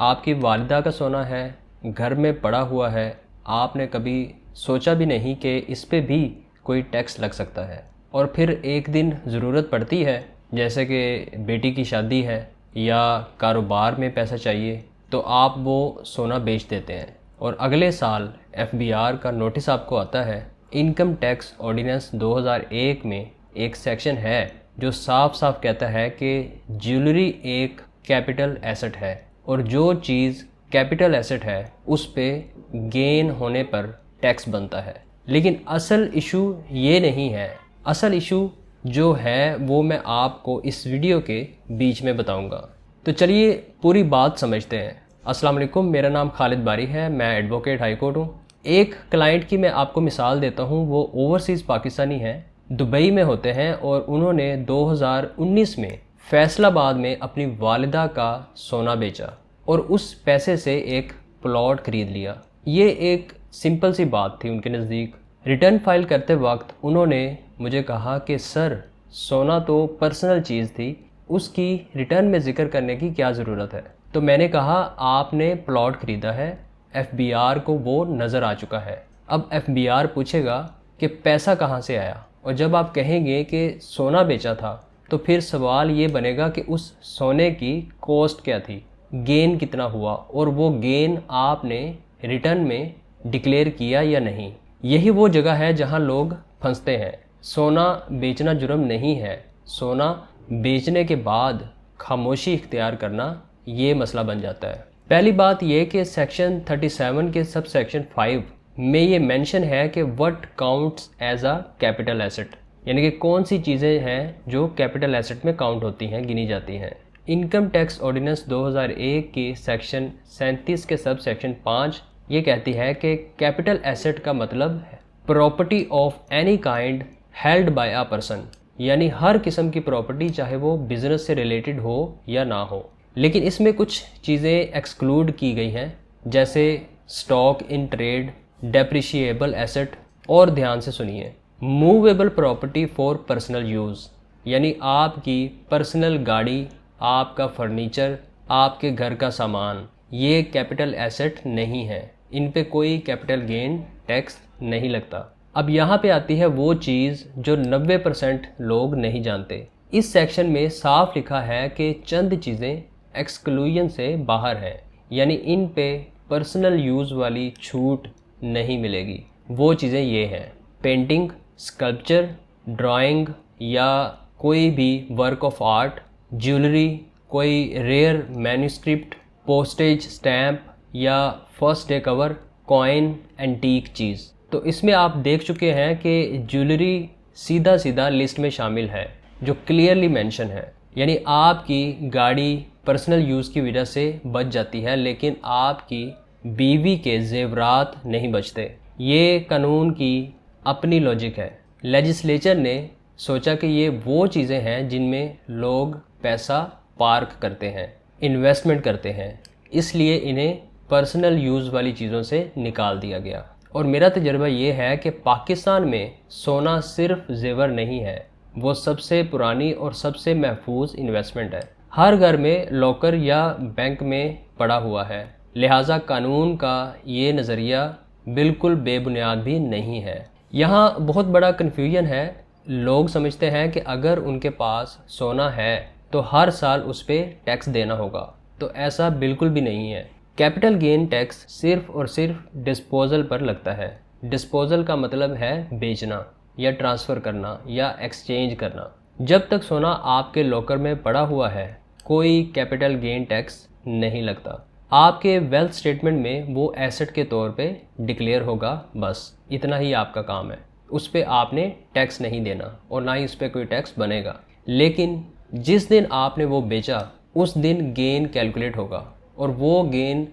आपकी वालिदा का सोना है, घर में पड़ा हुआ है, आपने कभी सोचा भी नहीं कि इस पे भी कोई टैक्स लग सकता है। और फिर एक दिन ज़रूरत पड़ती है, जैसे कि बेटी की शादी है या कारोबार में पैसा चाहिए, तो आप वो सोना बेच देते हैं और अगले साल एफबीआर का नोटिस आपको आता है। इनकम टैक्स ऑर्डिनेंस 2001 में एक सेक्शन है जो साफ साफ कहता है कि ज्वेलरी एक कैपिटल एसेट है और जो चीज़ कैपिटल एसेट है उस पे गेन होने पर टैक्स बनता है। लेकिन असल इशू ये नहीं है। असल इशू जो है वो मैं आपको इस वीडियो के बीच में बताऊंगा। तो चलिए पूरी बात समझते हैं। अस्सलाम वालेकुम, मेरा नाम खालिद बारी है, मैं एडवोकेट हाई कोर्ट हूँ। एक क्लाइंट की मैं आपको मिसाल देता हूँ। वो ओवरसीज़ पाकिस्तानी हैं, दुबई में होते हैं और उन्होंने 2019 में फैसलाबाद में अपनी वालिदा का सोना बेचा और उस पैसे से एक प्लॉट खरीद लिया। ये एक सिंपल सी बात थी उनके नज़दीक। रिटर्न फाइल करते वक्त उन्होंने मुझे कहा कि सर, सोना तो पर्सनल चीज़ थी, उसकी रिटर्न में ज़िक्र करने की क्या ज़रूरत है। तो मैंने कहा आपने प्लॉट ख़रीदा है, एफबीआर को वो नज़र आ चुका है। अब एफबीआर पूछेगा कि पैसा कहाँ से आया, और जब आप कहेंगे कि सोना बेचा था तो फिर सवाल ये बनेगा कि उस सोने की कॉस्ट क्या थी, गेन कितना हुआ, और वो गेन आपने रिटर्न में डिक्लेयर किया या नहीं। यही वो जगह है जहाँ लोग फंसते हैं। सोना बेचना जुर्म नहीं है, सोना बेचने के बाद खामोशी इख्तियार करना ये मसला बन जाता है। पहली बात ये कि सेक्शन 37 के सब सेक्शन 5 में ये मेंशन है कि what counts as a capital asset, यानी कि कौन सी चीज़ें हैं जो कैपिटल एसेट में काउंट होती हैं, गिनी जाती हैं। इनकम टैक्स ऑर्डिनेंस 2001 की सेक्शन 37 के सब सेक्शन 5 ये कहती है कि कैपिटल एसेट का मतलब है property of any kind held by a person, यानी हर किस्म की प्रॉपर्टी, चाहे वो बिजनेस से रिलेटेड हो या ना हो। लेकिन इसमें कुछ चीज़ें एक्सक्लूड की गई हैं, जैसे stock in trade, depreciable asset, और ध्यान से सुनिए, movable property for personal use, यानी आपकी पर्सनल गाड़ी, आपका फर्नीचर, आपके घर का सामान, ये कैपिटल एसेट नहीं है, इन पे कोई कैपिटल गेन टैक्स नहीं लगता। अब यहाँ पे आती है वो चीज़ जो 90% लोग नहीं जानते। इस सेक्शन में साफ लिखा है कि चंद चीज़ें एक्सक्लूजन से बाहर हैं, यानी इन पे पर्सनल यूज़ वाली छूट नहीं मिलेगी। वो चीज़ें ये हैं: पेंटिंग, स्कल्पचर, ड्राइंग या कोई भी वर्क ऑफ आर्ट, ज्वेलरी, कोई रेयर मैन्युस्क्रिप्ट, पोस्टेज स्टैम्प या first day cover, coin, antique चीज़। तो इसमें आप देख चुके हैं कि ज्वेलरी सीधा सीधा लिस्ट में शामिल है, जो क्लियरली मेंशन है। यानी आपकी गाड़ी पर्सनल यूज़ की वजह से बच जाती है, लेकिन आपकी बीवी के जेवरात नहीं बचते। ये कानून की अपनी लॉजिक है। लेजिस्लेचर ने सोचा कि ये वो चीज़ें हैं जिनमें लोग पैसा पार्क करते हैं, इन्वेस्टमेंट करते हैं, इसलिए इन्हें पर्सनल यूज़ वाली चीज़ों से निकाल दिया गया। और मेरा तजर्बा ये है कि पाकिस्तान में सोना सिर्फ जेवर नहीं है, वो सबसे पुरानी और सबसे महफूज इन्वेस्टमेंट है। हर घर में लॉकर या बैंक में पड़ा हुआ है, लिहाजा कानून का ये नज़रिया बिल्कुल बेबुनियाद भी नहीं है। यहाँ बहुत बड़ा कन्फ्यूजन है। लोग समझते हैं कि अगर उनके पास सोना है तो हर साल उस पर टैक्स देना होगा, तो ऐसा बिल्कुल भी नहीं है। कैपिटल गेन टैक्स सिर्फ और सिर्फ डिस्पोजल पर लगता है। डिस्पोजल का मतलब है बेचना या ट्रांसफ़र करना या एक्सचेंज करना। जब तक सोना आपके लॉकर में पड़ा हुआ है, कोई कैपिटल गेन टैक्स नहीं लगता। आपके वेल्थ स्टेटमेंट में वो एसेट के तौर पे डिक्लेयर होगा, बस इतना ही आपका काम है। उस पर आपने टैक्स नहीं देना और ना ही उस पर कोई टैक्स बनेगा। लेकिन जिस दिन आपने वो बेचा उस दिन गेन कैलकुलेट होगा और वो गेन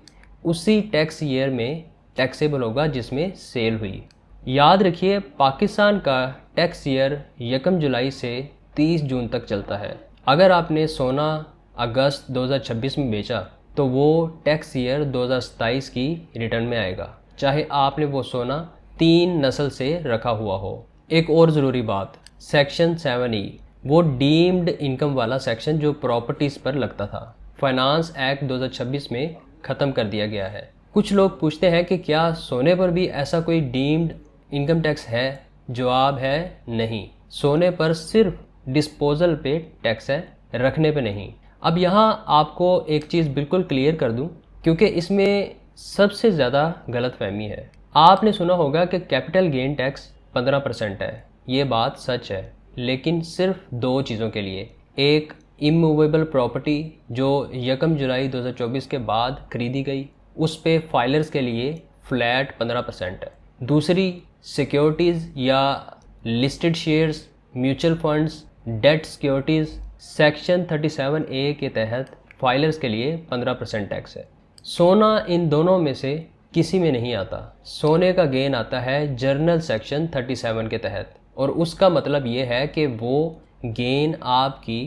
उसी टैक्स ईयर में टैक्सेबल होगा जिसमें सेल हुई। याद रखिए, पाकिस्तान का टैक्स ईयर 1 जुलाई से 30 जून तक चलता है। अगर आपने सोना अगस्त 2026 में बेचा तो वो टैक्स ईयर 2027 की रिटर्न में आएगा, चाहे आपने वो सोना 3 नस्ल से रखा हुआ हो। एक और ज़रूरी बात, सेक्शन 7E वो डीम्ड इनकम वाला सेक्शन जो प्रॉपर्टीज़ पर लगता था। फाइनेंस एक्ट 2026 में ख़त्म कर दिया गया है। कुछ लोग पूछते हैं कि क्या सोने पर भी ऐसा कोई डीम्ड इनकम टैक्स है? जवाब है नहीं। सोने पर सिर्फ डिस्पोजल पे टैक्स है, रखने पे नहीं। अब यहाँ आपको एक चीज़ बिल्कुल क्लियर कर दूं, क्योंकि इसमें सबसे ज़्यादा गलतफहमी है। आपने सुना होगा कि कैपिटल गेन टैक्स 15% है। ये बात सच है, लेकिन सिर्फ दो चीज़ों के लिए। एक, इमूवेबल प्रॉपर्टी जो 1 जुलाई 2024 के बाद खरीदी गई, उस पे फाइलर्स के लिए फ्लैट 15% है। दूसरी, सिक्योरिटीज़ या listed shares, mutual funds, debt securities section 37A के तहत फाइलर्स के लिए 15% टैक्स है। सोना इन दोनों में से किसी में नहीं आता। सोने का गेन आता है जर्नल सेक्शन 37 के तहत, और उसका मतलब ये है कि वो गेन आपकी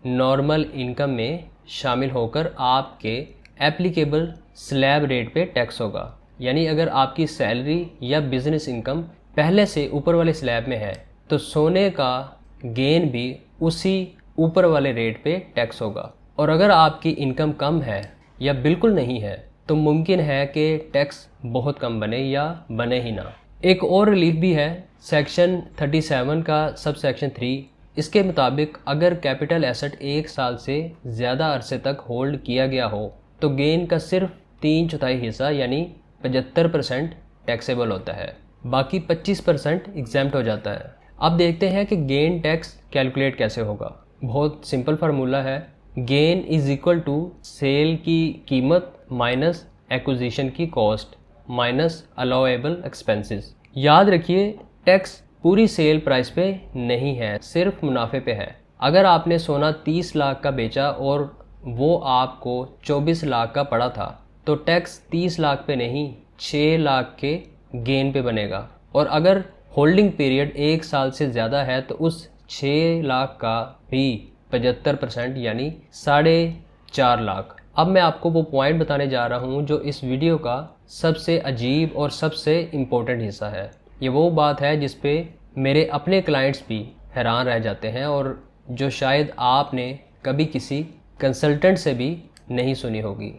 नॉर्मल इनकम में शामिल होकर आपके एप्लीकेबल स्लैब रेट पे टैक्स होगा। यानी अगर आपकी सैलरी या बिजनेस इनकम पहले से ऊपर वाले स्लैब में है, तो सोने का गेन भी उसी ऊपर वाले रेट पे टैक्स होगा। और अगर आपकी इनकम कम है या बिल्कुल नहीं है, तो मुमकिन है कि टैक्स बहुत कम बने या बने ही ना। एक और रिलीफ भी है, सेक्शन 37 का सब सेक्शन 3। इसके मुताबिक अगर कैपिटल एसेट 1 साल से ज़्यादा अरसे तक होल्ड किया गया हो, तो गेन का सिर्फ 3/4 हिस्सा यानी 75% टैक्सेबल होता है, बाकी 25% एग्जेम्प्ट हो जाता है। अब देखते हैं कि गेन टैक्स कैलकुलेट कैसे होगा। बहुत सिंपल फार्मूला है, gain is equal to sale की कीमत माइनस एक्विजिशन की कॉस्ट माइनस अलाउएबल एक्सपेंसेस। याद रखिए, टैक्स पूरी सेल प्राइस पे नहीं है, सिर्फ मुनाफे पे है। अगर आपने सोना 30 लाख का बेचा और वो आपको 24 लाख का पड़ा था, तो टैक्स 30 लाख पे नहीं 6 लाख के गेन पे बनेगा। और अगर होल्डिंग पीरियड 1 साल से ज़्यादा है, तो उस 6 लाख का भी 75% यानी 4.5 लाख। अब मैं आपको वो पॉइंट बताने जा रहा हूँ जो इस वीडियो का सबसे अजीब और सबसे इम्पोर्टेंट हिस्सा है। ये वो बात है जिस पे मेरे अपने क्लाइंट्स भी हैरान रह जाते हैं, और जो शायद आपने कभी किसी कंसल्टेंट से भी नहीं सुनी होगी।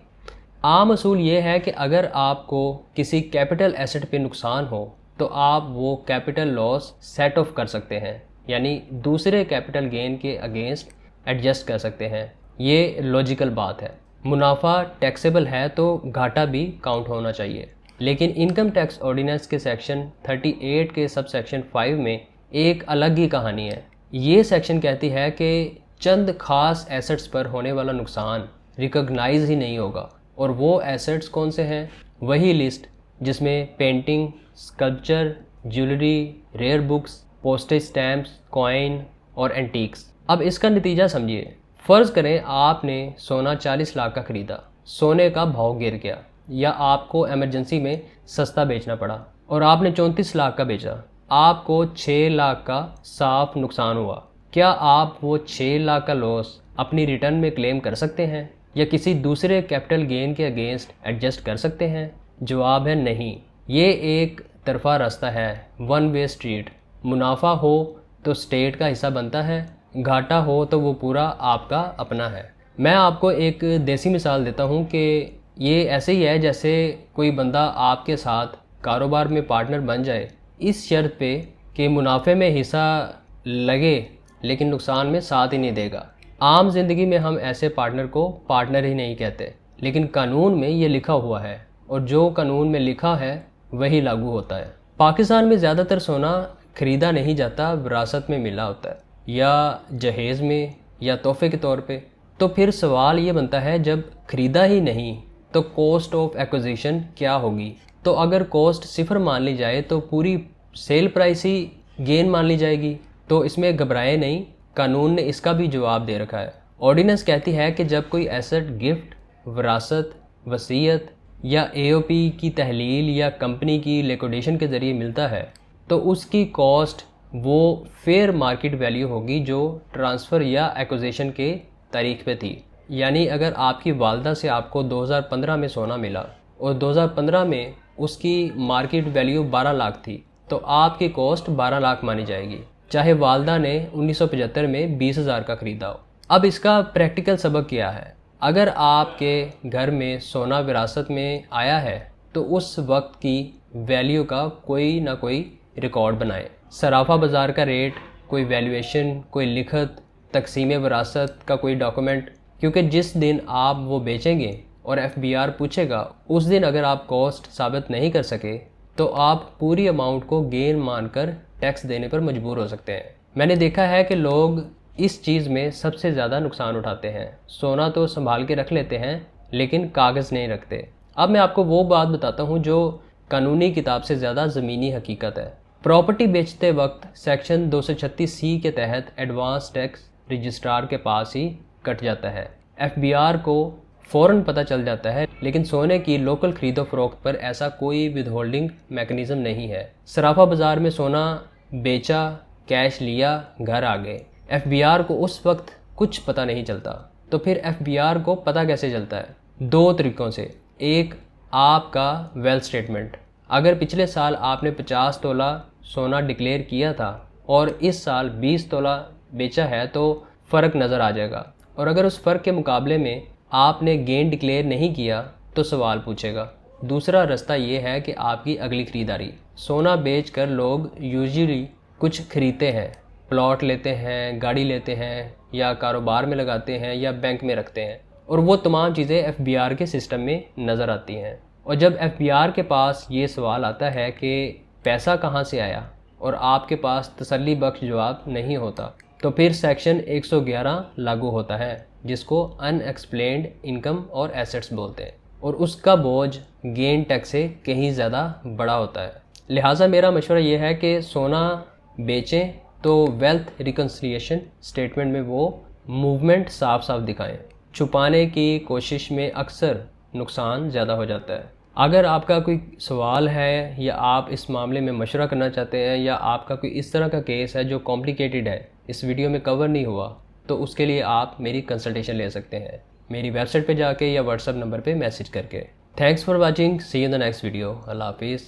आम असूल ये है कि अगर आपको किसी कैपिटल एसेट पे नुकसान हो, तो आप वो कैपिटल लॉस सेट ऑफ कर सकते हैं, यानी दूसरे कैपिटल गेन के अगेंस्ट एडजस्ट कर सकते हैं। ये लॉजिकल बात है। मुनाफा टैक्सेबल है तो घाटा भी काउंट होना चाहिए। लेकिन इनकम टैक्स ऑर्डिनेंस के सेक्शन 38 के सब सेक्शन 5 में एक अलग ही कहानी है। ये सेक्शन कहती है कि चंद खास एसेट्स पर होने वाला नुकसान रिकॉग्नाइज ही नहीं होगा। और वो एसेट्स कौन से हैं? वही लिस्ट जिसमें painting, sculpture, jewellery, rare books, postage stamps, coin और एंटीक्स। अब इसका नतीजा समझिए। फ़र्ज़ करें आपने सोना 40 लाख का ख़रीदा, सोने का भाव गिर गया या आपको इमरजेंसी में सस्ता बेचना पड़ा और आपने 34 लाख का बेचा, आपको 6 लाख का साफ नुकसान हुआ। क्या आप वो 6 लाख का लॉस अपनी रिटर्न में क्लेम कर सकते हैं या किसी दूसरे कैपिटल गेन के अगेंस्ट एडजस्ट कर सकते हैं? जवाब है नहीं। ये एक तरफा रास्ता है, वन वे स्ट्रीट। मुनाफा हो तो स्टेट का हिस्सा बनता है, घाटा हो तो वो पूरा आपका अपना है। मैं आपको एक देसी मिसाल देता हूँ कि ये ऐसे ही है जैसे कोई बंदा आपके साथ कारोबार में पार्टनर बन जाए, इस शर्त पे कि मुनाफे में हिस्सा लगे लेकिन नुकसान में साथ ही नहीं देगा। आम जिंदगी में हम ऐसे पार्टनर को पार्टनर ही नहीं कहते, लेकिन कानून में ये लिखा हुआ है और जो कानून में लिखा है वही लागू होता है। पाकिस्तान में ज़्यादातर सोना खरीदा नहीं जाता, विरासत में मिला होता है या जहेज़ में या तोहफे के तौर पे। तो फिर सवाल ये बनता है, जब खरीदा ही नहीं तो कॉस्ट ऑफ एक्विजिशन क्या होगी? तो अगर कॉस्ट 0 मान ली जाए तो पूरी सेल प्राइस ही गेन मान ली जाएगी। तो इसमें घबराए नहीं, कानून ने इसका भी जवाब दे रखा है। ऑर्डिनेंस कहती है कि जब कोई एसेट गिफ्ट, विरासत, वसीयत या एओपी की तहलील या कंपनी की लिक्विडेशन के ज़रिए मिलता है, तो उसकी कॉस्ट वो फेयर मार्केट वैल्यू होगी जो ट्रांसफ़र या एक्विजिशन के तारीख पे थी। यानी अगर आपकी वालदा से आपको 2015 में सोना मिला और 2015 में उसकी मार्केट वैल्यू 12 लाख थी, तो आपकी कॉस्ट 12 लाख मानी जाएगी, चाहे वालदा ने 1975 में 20,000 का ख़रीदा हो। अब इसका प्रैक्टिकल सबक क्या है? अगर आपके घर में सोना विरासत में आया है तो उस वक्त की वैल्यू का कोई ना कोई रिकॉर्ड बनाएं। सराफा बाज़ार का रेट, कोई वैल्यूएशन, कोई लिखत, तकसीम विरासत का कोई डॉक्यूमेंट, क्योंकि जिस दिन आप वो बेचेंगे और एफबीआर पूछेगा उस दिन अगर आप कॉस्ट साबित नहीं कर सके तो आप पूरी अमाउंट को गेन मानकर टैक्स देने पर मजबूर हो सकते हैं। मैंने देखा है कि लोग इस चीज़ में सबसे ज़्यादा नुकसान उठाते हैं। सोना तो संभाल के रख लेते हैं लेकिन कागज़ नहीं रखते। अब मैं आपको वो बात बताता हूँ जो कानूनी किताब से ज़्यादा ज़मीनी हकीकत है। प्रॉपर्टी बेचते वक्त सेक्शन 236C के तहत एडवांस टैक्स रजिस्ट्रार के पास ही कट जाता है। एफबीआर को फ़ौरन पता चल जाता है, लेकिन सोने की लोकल खरीदो फरोख्त पर ऐसा कोई विदहोल्डिंग मैकेनिज़्म नहीं है। सराफा बाज़ार में सोना बेचा, कैश लिया, घर आ गए, एफबीआर को उस वक्त कुछ पता नहीं चलता। तो फिर एफबीआर को पता कैसे चलता है? दो तरीक़ों से। एक, आपका वेल्थ स्टेटमेंट। अगर पिछले साल आपने 50 तोला सोना डिक्लेयर किया था और इस साल 20 तोला बेचा है तो फ़र्क नज़र आ जाएगा, और अगर उस फ़र्क के मुकाबले में आपने गेन डिक्लेयर नहीं किया तो सवाल पूछेगा। दूसरा रास्ता ये है कि आपकी अगली ख़रीदारी। सोना बेचकर लोग यूजुअली कुछ खरीदते हैं, प्लॉट लेते हैं, गाड़ी लेते हैं, या कारोबार में लगाते हैं, या बैंक में रखते हैं, और वो तमाम चीज़ें एफबीआर के सिस्टम में नज़र आती हैं। और जब एफबीआर के पास ये सवाल आता है कि पैसा कहाँ से आया और आपके पास तसल्ली बख्श जवाब नहीं होता, तो फिर सेक्शन 111 लागू होता है, जिसको अनएक्सप्लेन्ड इनकम और एसेट्स बोलते हैं, और उसका बोझ गेन टैक्स से कहीं ज़्यादा बड़ा होता है। लिहाजा मेरा मशवरा ये है कि सोना बेचें तो वेल्थ रिकन्सिलिएशन स्टेटमेंट में वो मूवमेंट साफ साफ दिखाएं। छुपाने की कोशिश में अक्सर नुकसान ज़्यादा हो जाता है। अगर आपका कोई सवाल है या आप इस मामले में मशवरा करना चाहते हैं, या आपका कोई इस तरह का केस है जो कॉम्प्लिकेटेड है, इस वीडियो में कवर नहीं हुआ, तो उसके लिए आप मेरी कंसल्टेशन ले सकते हैं मेरी वेबसाइट पे जाके या व्हाट्सएप नंबर पे मैसेज करके। Thanks for watching, see you in the next video. अल्लाह हाफिज़।